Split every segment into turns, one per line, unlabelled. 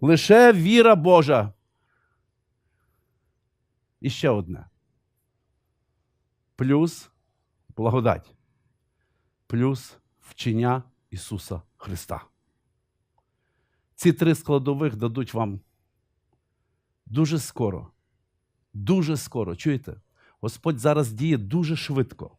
Лише віра Божа. І ще одне. Плюс благодать. Плюс вчення Ісуса Христа. Ці три складових дадуть вам дуже скоро. Дуже скоро. Чуєте? Господь зараз діє дуже швидко.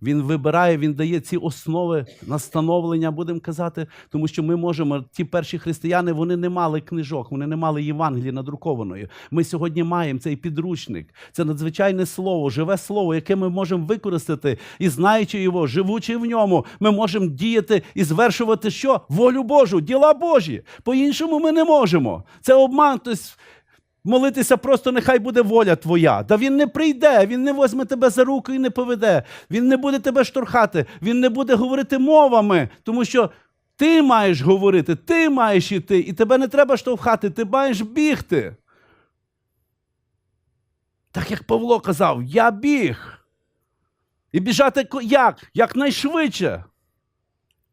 Він вибирає, Він дає ці основи, настановлення, будемо казати, тому що ми можемо, ті перші християни, вони не мали книжок, вони не мали Євангелії надрукованої. Ми сьогодні маємо цей підручник. Це надзвичайне слово, живе слово, яке ми можемо використати і, знаючи його, живучи в ньому, ми можемо діяти і звершувати що? Волю Божу, діла Божі. По-іншому ми не можемо. Це обман, тобто молитися просто нехай буде воля твоя. Та він не прийде, він не візьме тебе за руку і не поведе. Він не буде тебе штурхати, він не буде говорити мовами, тому що ти маєш говорити, ти маєш іти, і тебе не треба штовхати, ти маєш бігти. Так як Павло казав, я біг. І біжати як? Якнайшвидше.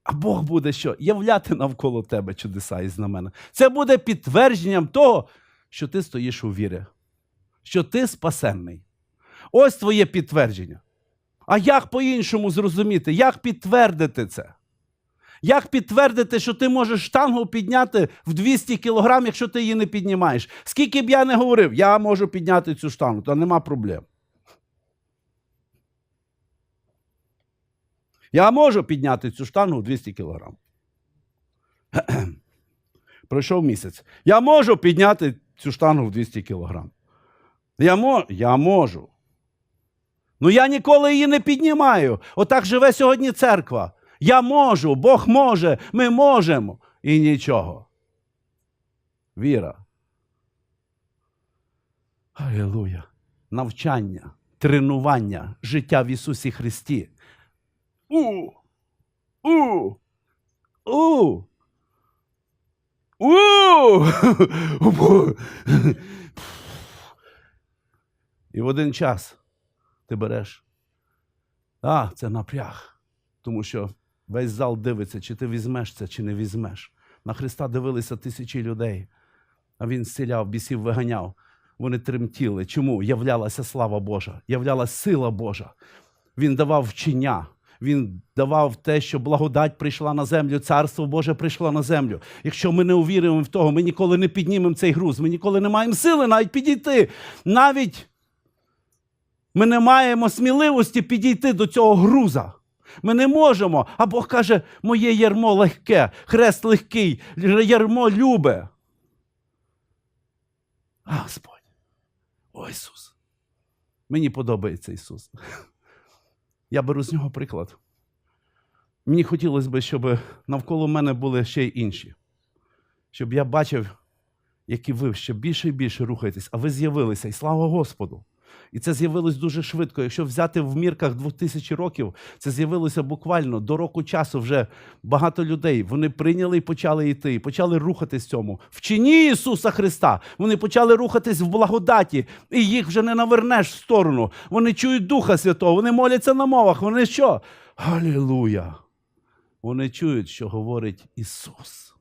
А Бог буде що? Являти навколо тебе чудеса і знамена. Це буде підтвердженням того, що ти стоїш у вірі, що ти спасенний. Ось твоє підтвердження. А як по-іншому зрозуміти? Як підтвердити це? Як підтвердити, що ти можеш штангу підняти в 200 кілограм, якщо ти її не піднімаєш? Скільки б я не говорив, я можу підняти цю штангу, то нема проблем. Я можу підняти цю штангу в 200 кілограм. Пройшов місяць. Я можу підняти цю штангу в 200 кілограм. Я можу. Ну я ніколи її не піднімаю. Отак живе сьогодні церква. Я можу, Бог може, ми можемо. І нічого. Віра. Алілуя. Навчання, тренування, життя в Ісусі Христі. І в один час ти береш. Це напряг. Тому що весь зал дивиться, чи ти візьмеш це, чи не візьмеш. На Христа дивилися тисячі людей. А Він зціляв, бісів виганяв. Вони тремтіли. Чому? Являлася слава Божа. Являлася сила Божа. Він давав вчення. Він давав те, що благодать прийшла на землю, Царство Боже прийшло на землю. Якщо ми не увіримо в того, ми ніколи не піднімемо цей груз, ми ніколи не маємо сили навіть підійти. Навіть ми не маємо сміливості підійти до цього груза. Ми не можемо. А Бог каже, моє ярмо легке, хрест легкий, ярмо любе. Господь, о Ісус, мені подобається Ісус. Я беру з нього приклад. Мені хотілося б, щоб навколо мене були ще й інші. Щоб я бачив, які ви ще більше і більше рухаєтесь, а ви з'явилися, і слава Господу. І це з'явилось дуже швидко. Якщо взяти в мірках 2000 років, це з'явилося буквально до року часу вже багато людей. Вони прийняли і почали йти, і почали рухатись в цьому. В чині Ісуса Христа. Вони почали рухатись в благодаті, і їх вже не навернеш в сторону. Вони чують Духа Святого, вони моляться на мовах. Вони що? Алілуя! Вони чують, що говорить Ісус.